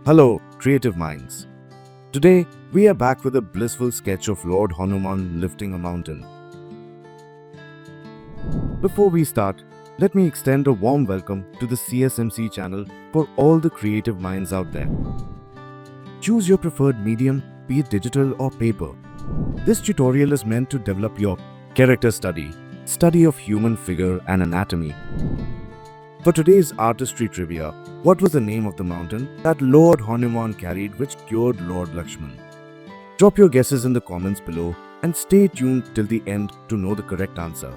Hello, creative minds. Today, we are back with a blissful sketch of Lord Hanuman lifting a mountain. Before we start, let me extend a warm welcome to the CSMC channel for all the creative minds out there. Choose your preferred medium, be it digital or paper. This tutorial is meant to develop your character study of human figure and anatomy. For today's artistry trivia, what was the name of the mountain that Lord Hanuman carried which cured Lord Lakshman? Drop your guesses in the comments below and stay tuned till the end to know the correct answer.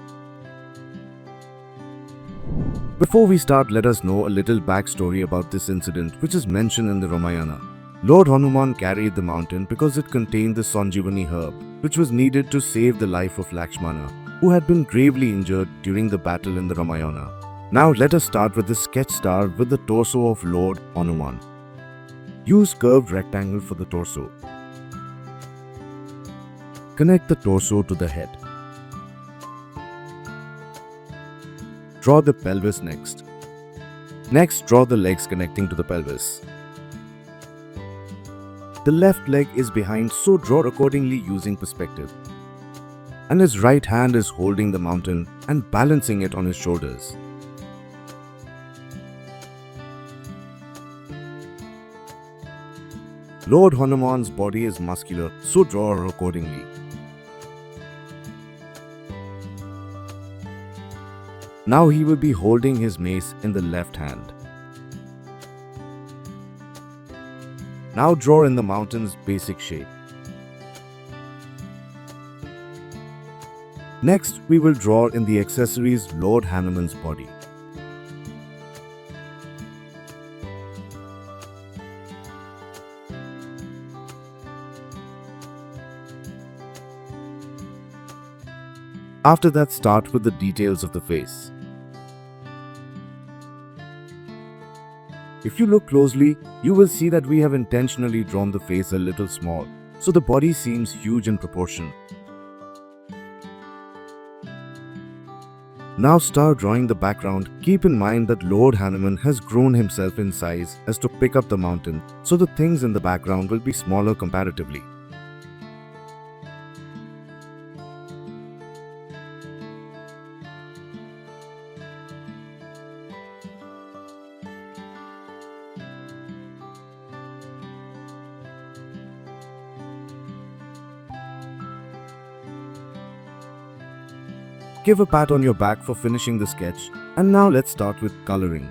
Before we start, let us know a little backstory about this incident which is mentioned in the Ramayana. Lord Hanuman carried the mountain because it contained the Sanjeevani herb, which was needed to save the life of Lakshmana, who had been gravely injured during the battle in the Ramayana. Now let us start with the sketch star with the torso of Lord Hanuman. Use curved rectangle for the torso. Connect the torso to the head. Draw the pelvis next. Next, draw the legs connecting to the pelvis. The left leg is behind, so draw accordingly using perspective. And his right hand is holding the mountain and balancing it on his shoulders. Lord Hanuman's body is muscular, so draw accordingly. Now he will be holding his mace in the left hand. Now draw in the mountain's basic shape. Next, we will draw in the accessories Lord Hanuman's body. After that, start with the details of the face. If you look closely, you will see that we have intentionally drawn the face a little small, so the body seems huge in proportion. Now start drawing the background. Keep in mind that Lord Hanuman has grown himself in size as to pick up the mountain, so the things in the background will be smaller comparatively. Give a pat on your back for finishing the sketch, and now let's start with coloring.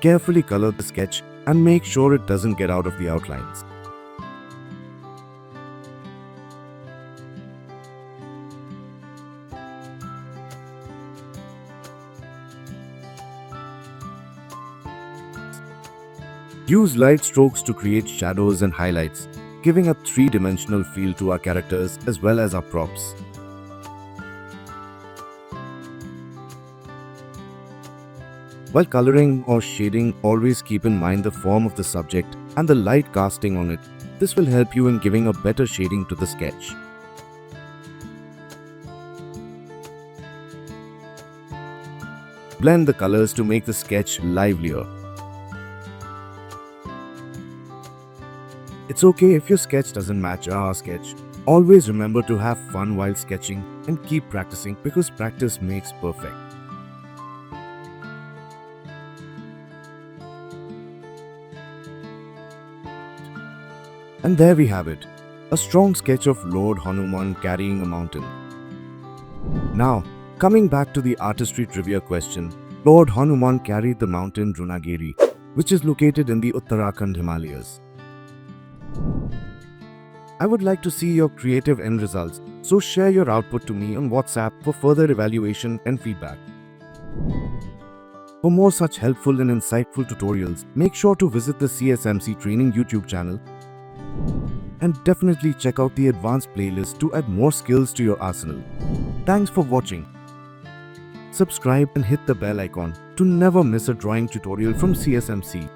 Carefully color the sketch and make sure it doesn't get out of the outlines. Use light strokes to create shadows and highlights, giving a three-dimensional feel to our characters as well as our props. While coloring or shading, always keep in mind the form of the subject and the light casting on it. This will help you in giving a better shading to the sketch. Blend the colors to make the sketch livelier. It's okay if your sketch doesn't match our sketch. Always remember to have fun while sketching and keep practicing, because practice makes perfect. And there we have it, a strong sketch of Lord Hanuman carrying a mountain. Now, coming back to the artistry trivia question, Lord Hanuman carried the mountain Drunagiri, which is located in the Uttarakhand Himalayas. I would like to see your creative end results, so share your output to me on WhatsApp for further evaluation and feedback. For more such helpful and insightful tutorials, make sure to visit the CSMC Training YouTube channel and definitely check out the advanced playlist to add more skills to your arsenal. Thanks for watching. Subscribe and hit the bell icon to never miss a drawing tutorial from CSMC.